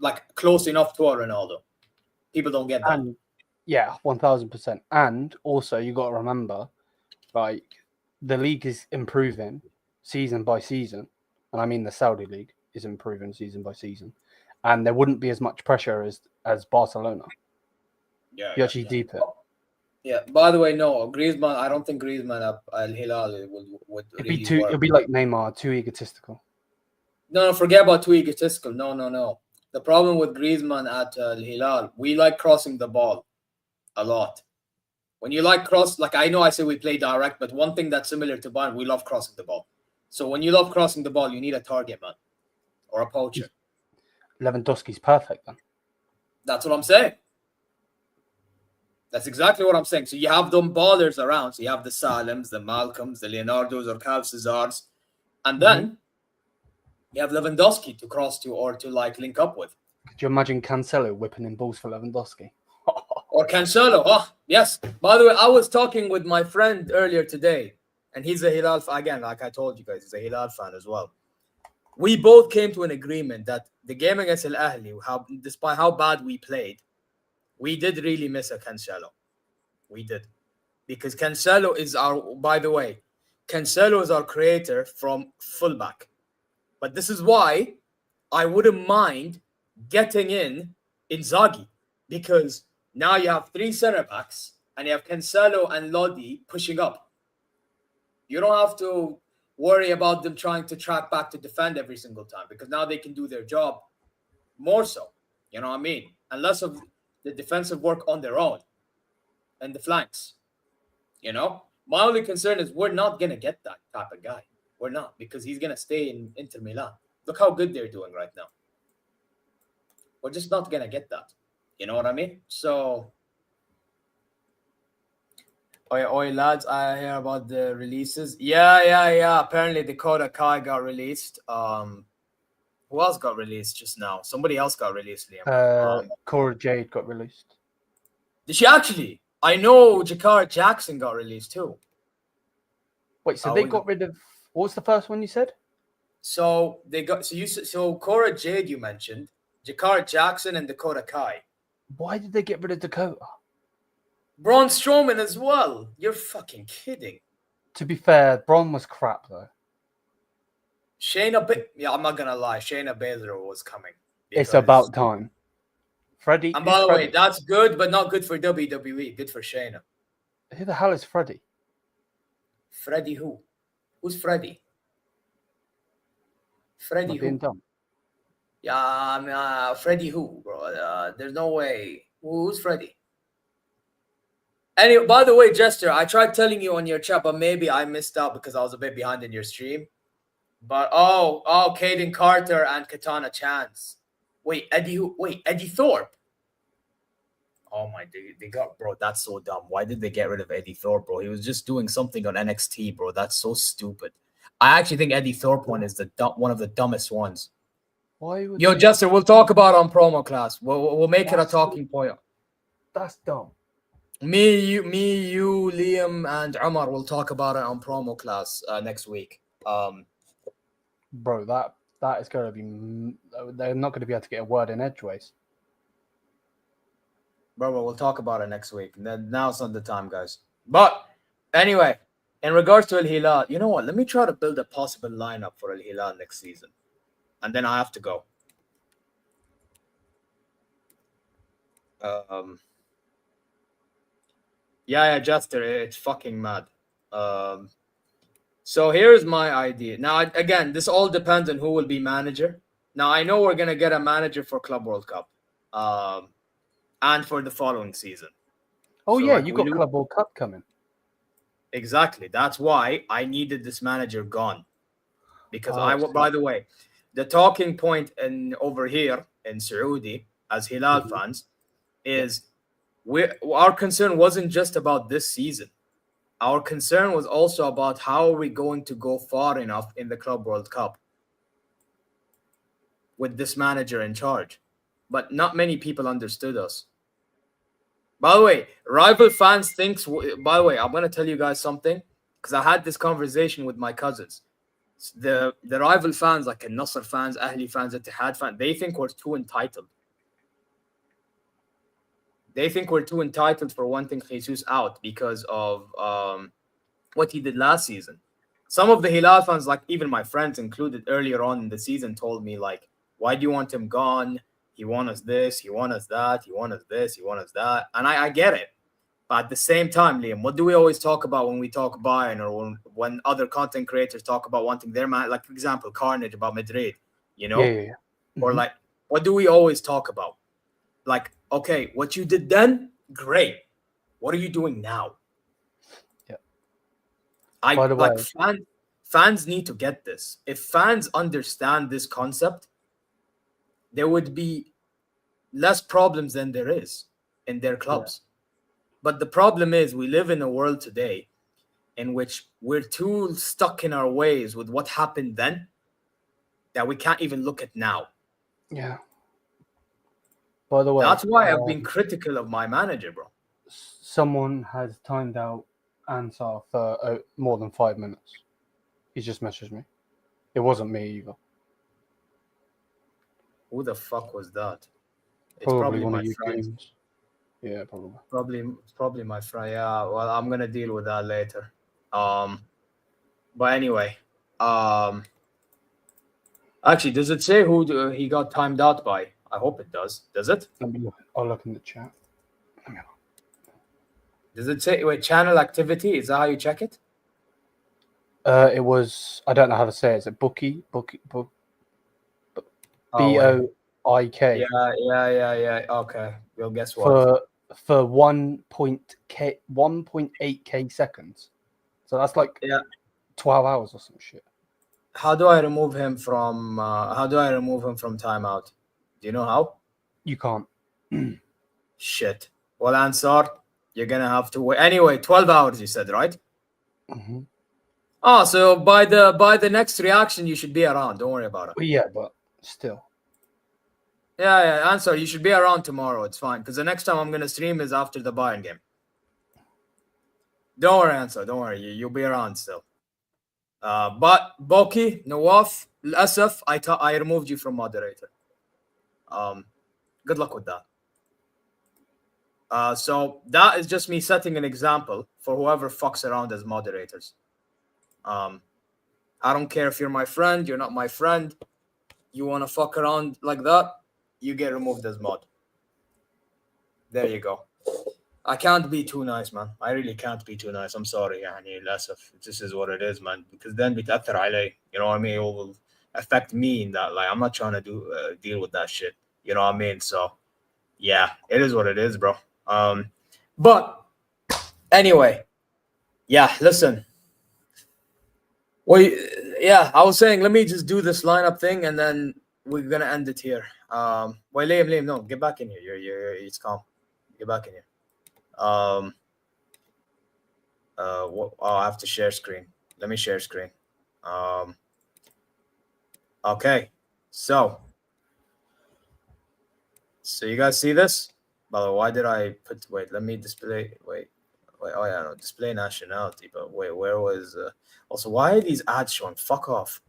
like close enough to a Ronaldo. People don't get that. And 1,000%. And also, you got to remember, like, the league is improving season by season, and I mean the Saudi League is improving season by season, and there wouldn't be as much pressure as Barcelona. You actually deep it. Yeah. By the way, no, Griezmann. I don't think Griezmann at Al Hilal would It'd really be too. work. It'll be like Neymar, too egotistical. No, forget about too egotistical. No. The problem with Griezmann at Al Hilal, we like crossing the ball a lot. When you like cross, like I know I say we play direct, but one thing that's similar to Bayern, we love crossing the ball. So when you love crossing the ball, you need a target man or a poacher. Lewandowski's perfect then. That's what I'm saying. That's exactly what I'm saying. So you have them ballers around. So you have the Salems, the Malcolms, the Leonardos or Cal Cesars. And then You have Lewandowski to cross to or to like link up with. Could you imagine Cancelo whipping in balls for Lewandowski? Or Cancelo. Oh, yes. By the way, I was talking with my friend earlier today, and he's a Hilal fan. Again, like I told you guys, he's a Hilal fan as well. We both came to an agreement that the game against Al Ahly, despite how bad we played, we did really miss a Cancelo. We did. Because Cancelo is Cancelo is our creator from fullback. But this is why I wouldn't mind getting in Inzaghi, because now you have 3 center backs and you have Cancelo and Lodi pushing up. You don't have to worry about them trying to track back to defend every single time, because now they can do their job more so. You know what I mean? And less of the defensive work on their own and the flanks. You know? My only concern is we're not going to get that type of guy. We're not, because he's going to stay in Inter Milan. Look how good they're doing right now. We're just not going to get that. You know what I mean? So, oi, lads, I hear about the releases. Yeah. Apparently, Dakota Kai got released. Who else got released just now? Somebody else got released, Liam. Cora Jade got released. Did she actually? I know Jakar Jackson got released too. Wait, so they got rid of... What was the first one you said? So they got... So Cora Jade you mentioned, Jakar Jackson and Dakota Kai. Why did they get rid of Dakota? Braun Strowman as well. You're fucking kidding. To be fair, Braun was crap though. I'm not gonna lie. Shayna Baszler was coming. It's about time. Freddie. And by the way, that's good, but not good for WWE. Good for Shayna. Who the hell is Freddie? Freddie who? Who's Freddie? Freddie who? Dumb. Yeah, Freddie who, bro? There's no way. Who's Freddie? Anyway, by the way, Jester, I tried telling you on your chat, but maybe I missed out because I was a bit behind in your stream. But Caden Carter and Katana Chance. Wait, Eddie who? Wait, Eddie Thorpe. Oh my, they got, bro. That's so dumb. Why did they get rid of Eddie Thorpe, bro? He was just doing something on NXT, bro. That's so stupid. I actually think Eddie Thorpe one is one of the dumbest ones. Why would Yo, Jester, we'll talk about it on promo class. We'll make it a talking point. That's dumb. Me, you, Liam, and Omar will talk about it on promo class next week. Bro, that is going to be... They're not going to be able to get a word in edgeways. Bro, we'll talk about it next week. Now's not the time, guys. But anyway, in regards to Al Hilal, you know what? Let me try to build a possible lineup for Al Hilal next season. And then I have to go. Yeah, Jester, it's fucking mad. So here's my idea. Now, again, this all depends on who will be manager. Now, I know we're going to get a manager for Club World Cup and for the following season. Oh, so, yeah, you got Club World Cup coming. Exactly. That's why I needed this manager gone. Because by the way, the talking point over here in Saudi as Hilal fans is our concern wasn't just about this season. Our concern was also about how are we going to go far enough in the Club World Cup with this manager in charge. But not many people understood us. By the way, rival fans thinks... By the way, I'm going to tell you guys something because I had this conversation with my cousins. The rival fans, like Nasser fans, Ahli fans, Ittihad fans, they think we're too entitled. They think we're too entitled for wanting Jesus out because of what he did last season. Some of the Hilal fans, like even my friends included earlier on in the season, told me, like, why do you want him gone? He won us this, he won us that, he won us this, he won us that. And I get it. But at the same time, Liam, what do we always talk about when we talk Bayern or when other content creators talk about wanting their man? Like, for example, Carnage about Madrid, you know? Yeah. Or like, what do we always talk about? Like, okay, what you did then, great. What are you doing now? Yeah. Fans need to get this. If fans understand this concept, there would be less problems than there is in their clubs. Yeah. But the problem is we live in a world today in which we're too stuck in our ways with what happened then that we can't even look at now. Yeah. By the way, That's why I've been critical of my manager, bro. Someone has timed out Ansar for more than 5 minutes. He's just messaged me. It wasn't me either. Who the fuck was that? It's Probably one my of you friend. goons. Yeah, probably. Probably my friend. Yeah. Well, I'm gonna deal with that later. But anyway, actually, does it say who he got timed out by? I hope it does. Does it? I'll look in the chat. Does it say channel activity? Is that how you check it? It was. I don't know how to say it. Is it Bookie? Book. BOIK. Yeah. Okay. Well, guess what? For 1.8k seconds. So that's like 12 hours or some shit. How do I remove him from timeout? Do you know how? You can't. Shit. Well, Ansar, you're gonna have to wait. Anyway, 12 hours. You said, right? Mm-hmm. Oh, so by the next reaction, you should be around. Don't worry about it. Well, yeah, but still. Yeah. Ansar, you should be around tomorrow. It's fine because the next time I'm gonna stream is after the Bayern game. Don't worry, Ansar. Don't worry. You'll be around still. But Boki, Nawaf, Asaf, I removed you from moderator. Good luck with that. So that is just me setting an example for whoever fucks around as moderators. I don't care if you're my friend, you're not my friend. You want to fuck around like that, you get removed as mod. There you go. I can't be too nice, man. I really can't be too nice. I'm sorry, يعني للأسف. This is what it is, man. Because then بتأثر علي. You know what I mean? It will affect me in that. Like, I'm not trying to deal with that shit. You know what I mean? So, yeah, it is what it is, bro. But anyway, yeah. Listen. Well, yeah, I was saying, let me just do this lineup thing, and then we're gonna end it here. Well, Liam, no, get back in here. It's calm. Get back in here. I have to share screen. Let me share screen. Okay. So you guys see this? By the way, why did I put? Wait, let me display. Wait. Oh yeah, no, display nationality. But wait, where was? Also, why are these ads showing? Fuck off.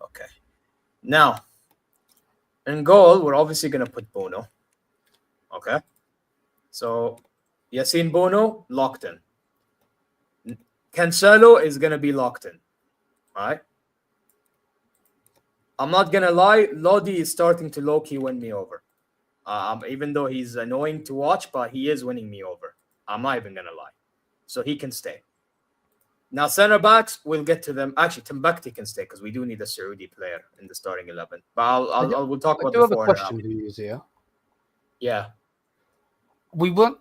Okay. Now, in goal, we're obviously gonna put Bono. Okay. So, Yassine Bono locked in. Cancelo is gonna be locked in. All right. I'm not gonna lie, Lodi is starting to low-key win me over. Even though he's annoying to watch, but he is winning me over. I'm not even gonna lie. So he can stay. Now center backs, we'll get to them. Actually, Timbuktu can stay because we do need a Saudi player in the starting 11. But we'll talk about the four. I do have a question for you, Zia. Yeah.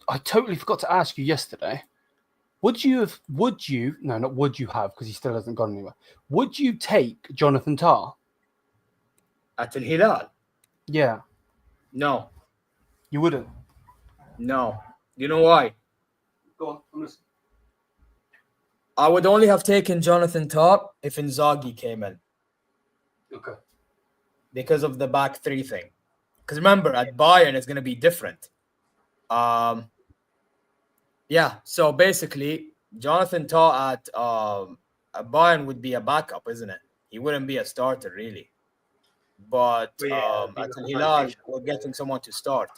I totally forgot to ask you yesterday. Would you have because he still hasn't gone anywhere. Would you take Jonathan Tah? At Al Hilal? Yeah. No. You wouldn't? No. You know why? Go on, I'm listening. I would only have taken Jonathan Tah if Inzaghi came in. Okay. Because of the back three thing. Because remember, at Bayern, it's going to be different. Yeah, so basically, Jonathan Tah at Bayern would be a backup, isn't it? He wouldn't be a starter, really. But at Al Hilal, we're getting someone to start.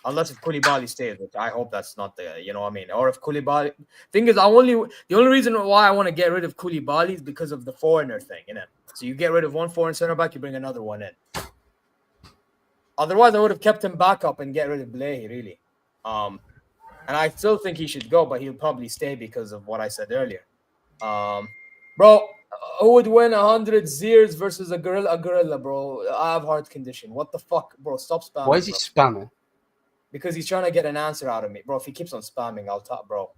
Unless if Koulibaly stays, which I hope that's not the, you know what I mean? Or if Koulibaly... Thing is, the only reason why I want to get rid of Koulibaly is because of the foreigner thing, innit? So you get rid of one foreign center back, you bring another one in. Otherwise, I would have kept him back up and get rid of Blahy, really. And I still think he should go, but he'll probably stay because of what I said earlier. Bro, who would win 100 Zeers versus a gorilla, bro? I have heart condition. What the fuck, bro? Stop spamming. Why is he spamming? Because he's trying to get an answer out of me. Bro, if he keeps on spamming, I'll talk, bro.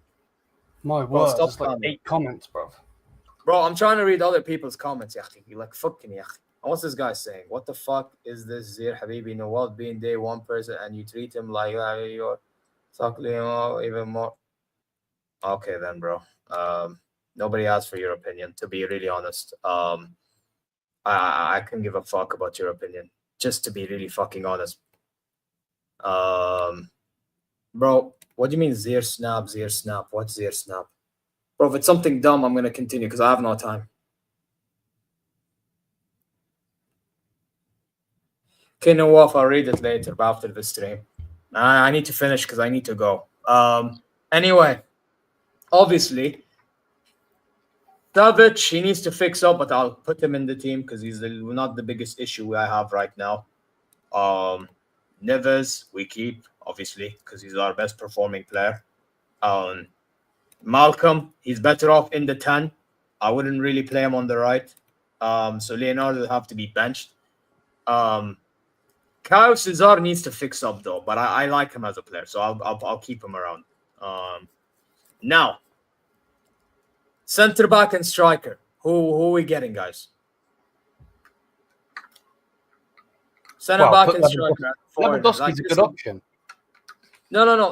My word, stop like 8 comments, bro. Bro, I'm trying to read other people's comments, yaki. Like, fucking yaki. And what's this guy saying? What the fuck is this Zeer Habibi Nawal being day one person and you treat him like you're suckling even more? Okay then, bro. Nobody asked for your opinion, to be really honest. I can give a fuck about your opinion, just to be really fucking honest. Bro, what do you mean Zeer snap? What's Zeer snap? Bro, if it's something dumb, I'm gonna continue because I have no time. Okay, no off. I'll read it later, but after the stream. I need to finish because I need to go. Anyway, obviously, Davic, he needs to fix up, but I'll put him in the team because he's not the biggest issue I have right now. Neves, we keep, obviously, because he's our best performing player. Malcolm, he's better off in the 10. I wouldn't really play him on the right. So Leonardo will have to be benched. Kyle Cesar needs to fix up though, but I like him as a player, so I'll keep him around. Now, center back and striker. Who are we getting, guys? Center back and striker. Lewandowski's a good option. No.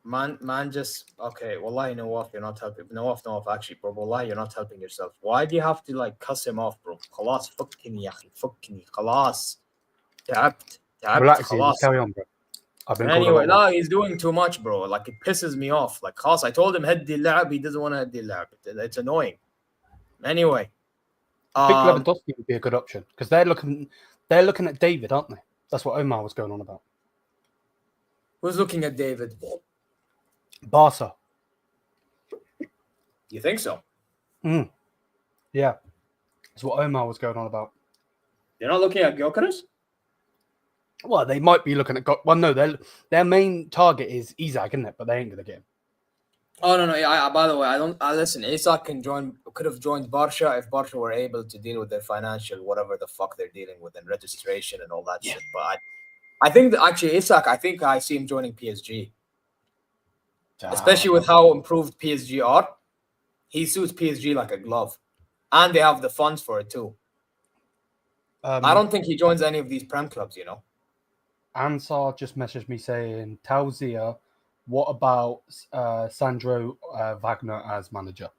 Man, just okay. Wallahi, Nawaf, you're not helping. Nawaf, actually, bro. Wallahi, you're not helping yourself. Why do you have to like cuss him off, bro? خلاص فكني يا أخي فكني خلاص. تعبت Relax, خلاص. carry on, bro. Anyway, no, he's doing too much, bro. Like it pisses me off. Like خلاص, I told him هدي اللعب. He doesn't want to هدي اللعب. It's annoying. Anyway, I think Lewandowski would be a good option because they're looking at David, aren't they? That's what Omar was going on about. Who's looking at David? Barca. You think so? Yeah. That's what Omar was going on about. You're not looking at Gyökeres? Well, they might be looking at... Well, no, their main target is Isak, isn't it? But they ain't going to get him. Oh, no. Yeah, by the way, listen, Isak could have joined Barca if Barca were able to deal with their financial, whatever the fuck they're dealing with, and registration and all that shit. But I think that actually Isak, I see him joining PSG. Especially with how improved PSG are. He suits PSG like a glove. And they have the funds for it too. I don't think he joins any of these Prem clubs, you know. Ansar just messaged me saying, tell Zia, what about Sandro Wagner as manager?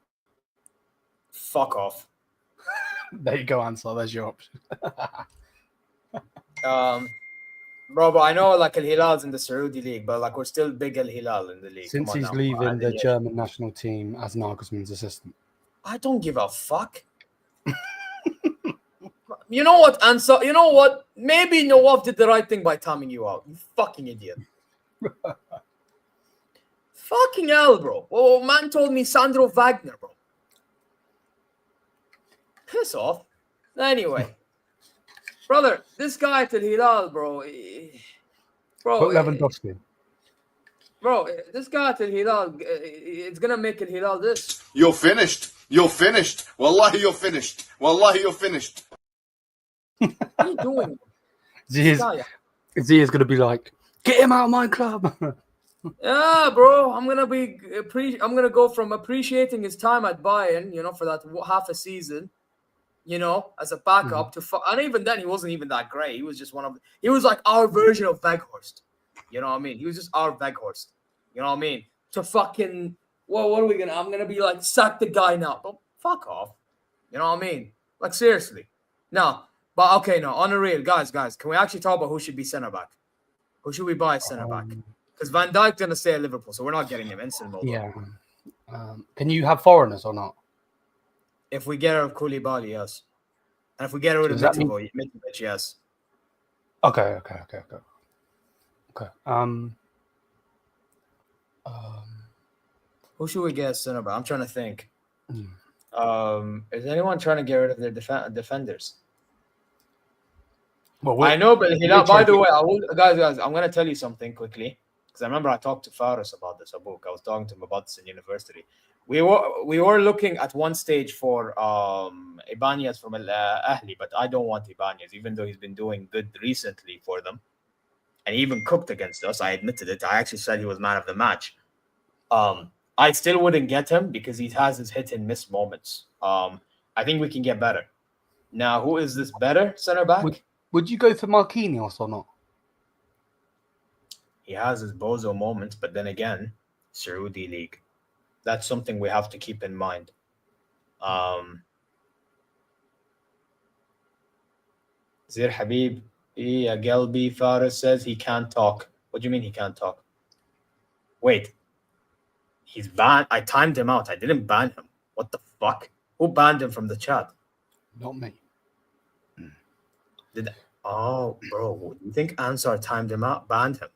Fuck off. There you go, Ansar. There's your option. Bro, but I know like Al Hilal's in the Saudi league, but like we're still big Al Hilal in the league. Since he's leaving the German national team as Nagelsmann's assistant. I don't give a fuck. You know what, Ansar? You know what? Maybe Nawaf did the right thing by timing you out. You fucking idiot. Fucking hell, bro. Oh, man told me Sandro Wagner, bro. Piss off. Anyway. Brother, this guy at Al Hilal, bro. Put Lewandowski. Bro, this guy at Al Hilal, it's gonna make Al Hilal this. You're finished. Wallahi, you're finished. What are you doing? Zia's gonna be like, get him out of my club. Yeah, bro. I'm gonna go from appreciating his time at Bayern, you know, for that half a season, you know, as a backup and even then he wasn't even that great. He was just he was like our version of Weghorst. You know what I mean? He was just our Weghorst. You know what I mean? To fucking what are we gonna? I'm gonna be like, sack the guy now. But fuck off. You know what I mean? Like seriously. No. But okay, no, on the real, guys, can we actually talk about who should be centre back? Who should we buy centre back? Because Van Dijk's gonna stay at Liverpool, so we're not getting him instant. Yeah. Can you have foreigners or not? If we get rid of Koulibaly, yes. And if we get rid of Mitrovic, yes. Okay. Who should we get as centre back? I'm trying to think. Is anyone trying to get rid of their defenders? Well, I know, but by the way, guys, I'm going to tell you something quickly. Because I remember I talked to Faris about this, Abouk. I was talking to him about this in university. We were looking at one stage for Ibanez from Ahli, but I don't want Ibanez, even though he's been doing good recently for them. And he even cooked against us. I admitted it. I actually said he was man of the match. I still wouldn't get him because he has his hit and miss moments. I think we can get better. Now, who is this better center back? Would you go for Marquinhos or not? He has his bozo moments, but then again, Saudi League. That's something we have to keep in mind. Zir Habib Gelbi Faris says he can't talk. What do you mean he can't talk? Wait. He's banned. I timed him out. I didn't ban him. What the fuck? Who banned him from the chat? Not me. Oh, bro. Do you think Ansar timed him out, banned him?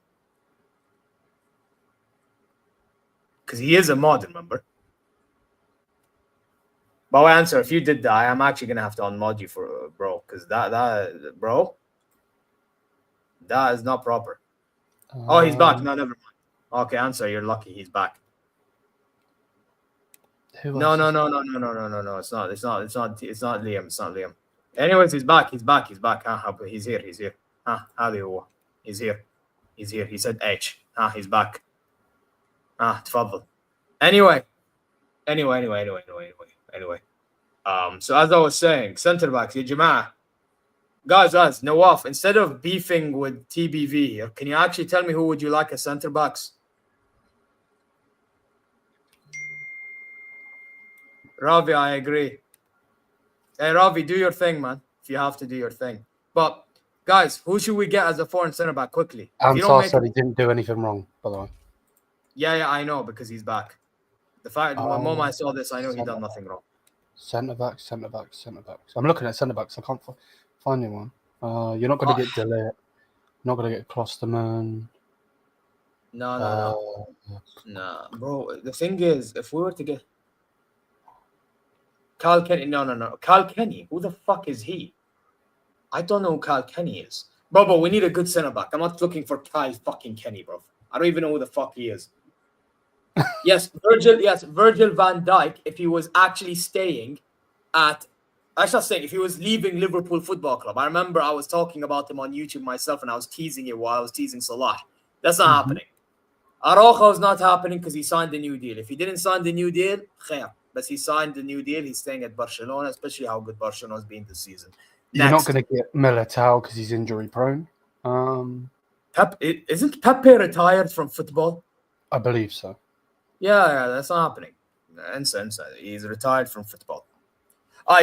Because he is a mod, remember? But Ansar, if you did that, I'm actually gonna have to unmod you for bro, because that bro, that is not proper. Oh, he's back. No, never mind. Okay, Ansar, you're lucky. He's back. No. It's not Liam. It's not Liam. Anyways, he's back. He's back. He's here. He's here. He's here. He said H. He's back. تفضل. Anyway. So as I was saying, center backs, ya Jama'ah. Guys, Nawaf, instead of beefing with TBV here, can you actually tell me who would you like as center backs? Ravi, I agree. Hey, Ravi, do your thing, man. If you have to do your thing. But, guys, who should we get as a foreign centre back quickly? Ansar said he didn't do anything wrong, by the way. Yeah, I know, because he's back. The fact, the moment I saw this, I know he done nothing wrong. Centre backs. I'm looking at centre backs. I can't find anyone. You're not going to get Delay. Not going to get Klosterman. No. Bro, the thing is, if we were to get Kyle Kenny, no. Kyle Kenny, who the fuck is he? I don't know who Kyle Kenny is. Bro, we need a good centre back. I'm not looking for Kyle fucking Kenny, bro. I don't even know who the fuck he is. Yes, Virgil van Dijk, if he was actually staying at, if he was leaving Liverpool Football Club. I remember I was talking about him on YouTube myself and I was teasing it while I was teasing Salah. That's not happening. Araujo is not happening because he signed a new deal. If he didn't sign the new deal, khair. But he signed the new deal. He's staying at Barcelona, especially how good Barcelona's been this season. You're not going to get Militao because he's injury prone. Isn't Pepe retired from football? I believe so. Yeah, that's not happening. He's retired from football.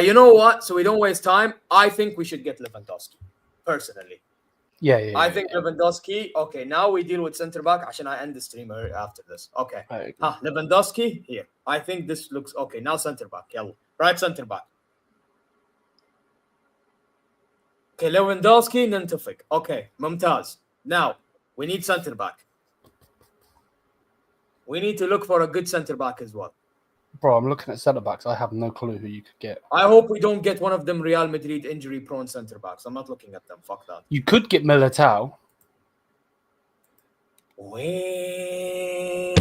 You know what? So we don't waste time. I think we should get Lewandowski, personally. Yeah. I think Lewandowski. Okay, now we deal with centre back. Actually, I end the stream after this. Okay. Lewandowski here. I think this looks okay. Now centre back. Yeah, right centre back. Okay, Lewandowski, Nantufik. Okay, Mumtaz. Now we need centre back. We need to look for a good centre back as well. Bro, I'm looking at centre backs. I have no clue who you could get. I hope we don't get one of them Real Madrid injury-prone centre backs. I'm not looking at them. Fuck that. You could get Militao. When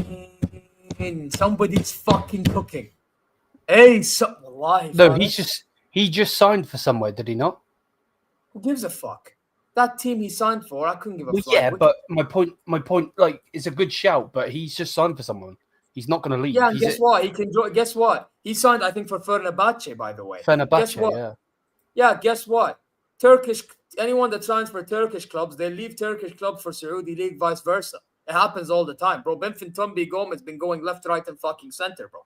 somebody's fucking cooking. Hey, he just signed for somewhere, did he not? Who gives a fuck? That team he signed for, I couldn't give a fuck. Yeah, but my point, like, it's a good shout, but he's just signed for someone. He's not going to leave. Yeah, and guess what? Guess what? He signed, I think, for Fenerbahce, by the way. Fenerbahce, Yeah, guess what? Anyone that signs for Turkish clubs, they leave Turkish clubs for Saudi League, vice versa. It happens all the time, bro. Benfica Gomez been going left, right, and fucking center, bro.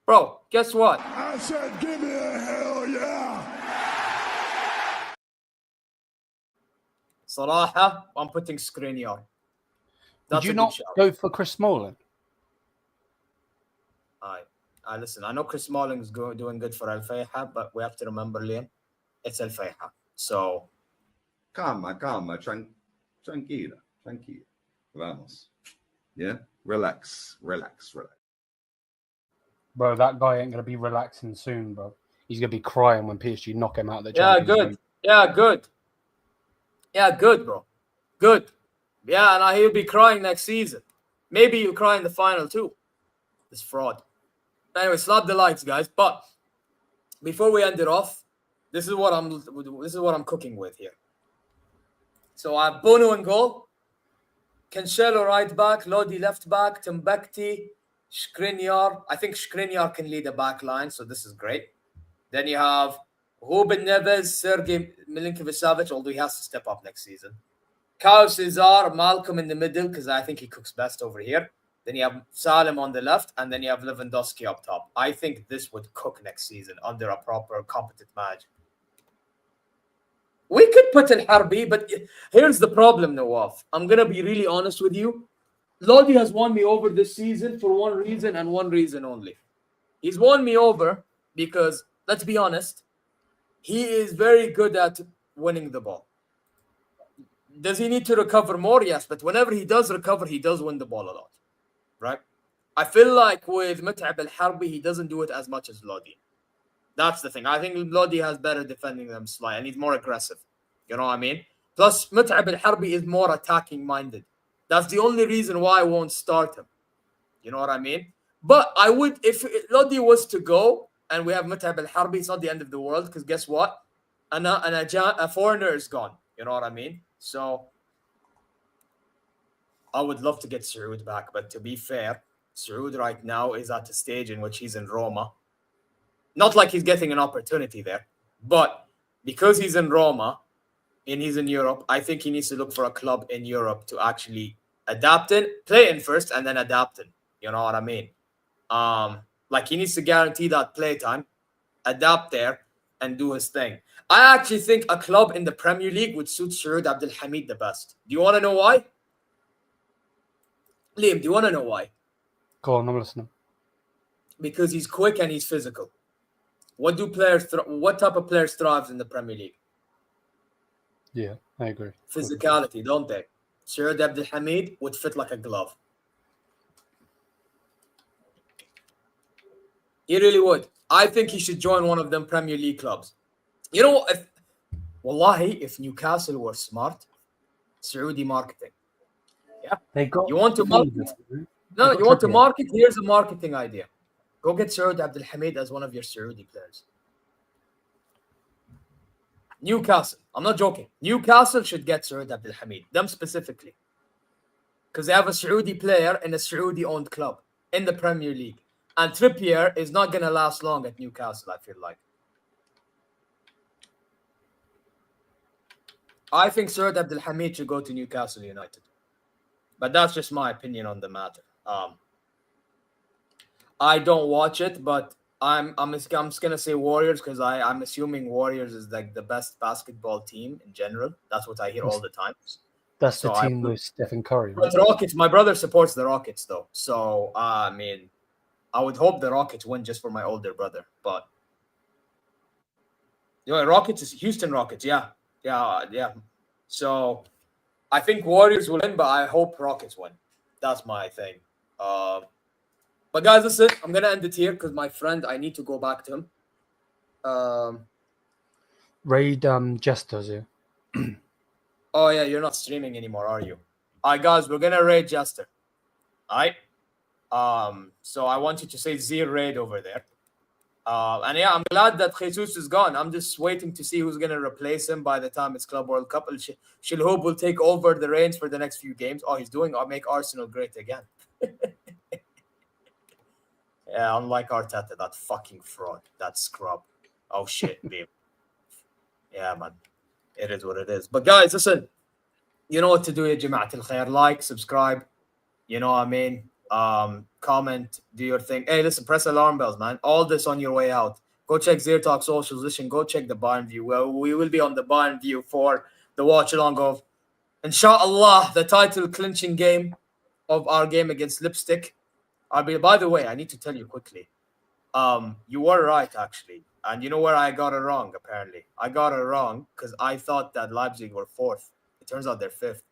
Bro, guess what? I said, give me a hell yeah. Salaha, I'm putting Skriniar. Did you not go for Chris Smalling? I listen. I know Chris Smalling is doing good for Al Fayha, but we have to remember, Liam, it's Al Fayha. So, calma, tranquila. Vamos. Yeah, relax. Bro, that guy ain't gonna be relaxing soon, bro. He's gonna be crying when PSG knock him out of the Champions League. Yeah, good, bro. Good. Yeah, and he'll be crying next season. Maybe he'll cry in the final too. This fraud. Anyway, slap the likes, guys. But before we end it off, this is what I'm cooking with here. So I have Bono in goal, Cancelo right back, Lodi left back, Timbuktu, Skriniar. I think Skriniar can lead the back line, so this is great. Then you have Ruben Neves, Sergej Milinkovic-Savic, although he has to step up next season. Kyle Cesar, Malcolm in the middle, because I think he cooks best over here. then you have Salim on the left, and then you have Lewandowski up top. I think this would cook next season under a proper, competent manager. We could put Al Harbi, but here's the problem, Nawaf. I'm going to be really honest with you. Lodi has won me over this season for one reason and one reason only. He's won me over because, let's be honest, he is very good at winning the ball. Does he need to recover more? Yes, but whenever he does recover, he does win the ball a lot, right? I feel like with Mut'ab Al-Harbi, he doesn't do it as much as Lodi. That's the thing. I think Lodi has better defending than Sly, and he's more aggressive. You know what I mean? Plus, Mut'ab Al-Harbi is more attacking-minded. That's the only reason why I won't start him. You know what I mean? But I would, if Lodi was to go, and we have Mut'ab Al-Harbi, it's not the end of the world, because guess what? A foreigner is gone. You know what I mean? So, I would love to get Saud back, but to be fair, Saud right now is at a stage in which he's in Roma. Not like he's getting an opportunity there, but because he's in Roma and he's in Europe, I think he needs to look for a club in Europe to actually adapt in, play in first, and then adapt in. You know what I mean? Like he needs to guarantee that play time, adapt there, and do his thing. I actually think a club in the Premier League would suit Saud Abdul Hamid the best. Do you want to know why? Liam, do you want to know why? Go on, I'm listening. Because he's quick and he's physical. What type of players thrives in the Premier League? Yeah, I agree. Physicality, don't they? Saud Abdul Hamid would fit like a glove. He really would. I think he should join one of them Premier League clubs. You know what? If Newcastle were smart, Saudi marketing. Yeah. They got. You want to market? No, you want to market? Here's a marketing idea. Go get Saud Abdul Hamid as one of your Saudi players. Newcastle. I'm not joking. Newcastle should get Saud Abdul Hamid. Them specifically. Because they have a Saudi player in a Saudi-owned club in the Premier League. And Trippier is not going to last long at Newcastle, I feel like. I think Saud Abdul Hamid should go to Newcastle United. But that's just my opinion on the matter. I don't watch it, but I'm just gonna say Warriors because I'm assuming Warriors is like the best basketball team in general. That's what I hear all the time. That's the team with Stephen Curry. Right? But Rockets. My brother supports the Rockets though, so I mean, I would hope the Rockets win just for my older brother. But you know, Rockets is Houston Rockets. Yeah. So I think Warriors will win, but I hope Rockets win. That's my thing. But guys, listen, I'm going to end it here because my friend, I need to go back to him. Raid Jesters here. Oh, yeah, you're not streaming anymore, are you? All right, guys, we're going to raid Jester. All right? So I want you to say Zeer raid over there. And yeah, I'm glad that Jesus is gone. I'm just waiting to see who's going to replace him by the time it's Club World Cup. Shilhoub will take over the reins for the next few games. Oh, he's doing make Arsenal great again. Yeah, unlike Arteta, that fucking fraud, that scrub. Oh, shit, babe. Yeah, man. It is what it is. But guys, listen. You know what to do, ya Jama'at al-Khair. Like, subscribe. You know what I mean? Comment, do your thing. Hey, listen, press alarm bells, man. All this on your way out. Go check ZeerTalks socials. Listen, go check the Bayern View. Well, we will be on the Bayern View for the watch along of, inshallah, the title clinching game of our game against Lipstick. By the way, I need to tell you quickly. You were right, actually. And you know where I got it wrong, apparently. I got it wrong because I thought that Leipzig were fourth. It turns out they're fifth.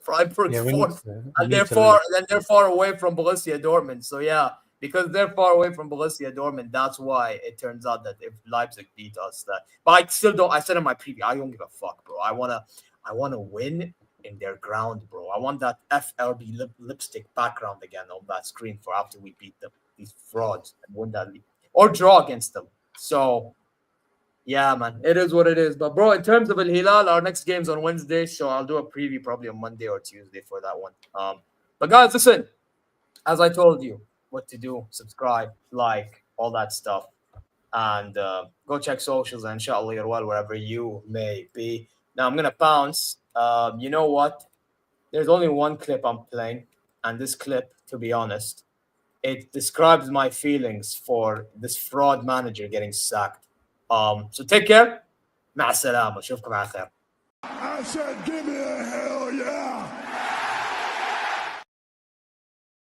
Freiburg's fourth. And they're far away from Borussia Dortmund. So, yeah, because they're far away from Borussia Dortmund, that's why it turns out that if Leipzig beat us, that. But I still don't. I said in my preview, I don't give a fuck, bro. I wanna win in their ground, bro. I want that FLB lipstick background again on that screen for after we beat them, these frauds, and win that league or draw against them. So, yeah, man, it is what it is. But bro, in terms of Al Hilal, our next game's on Wednesday, so I'll do a preview probably on Monday or Tuesday for that one. But guys, listen, as I told you, what to do: subscribe, like, all that stuff, and go check socials. And inshallah, you're well wherever you may be. Now I'm gonna bounce. You know what? There's only one clip I'm playing. and this clip, to be honest, it describes my feelings for this fraud manager getting sacked. So take care. مع السلامة. أشوفكم على خير. I said, give me a hell yeah.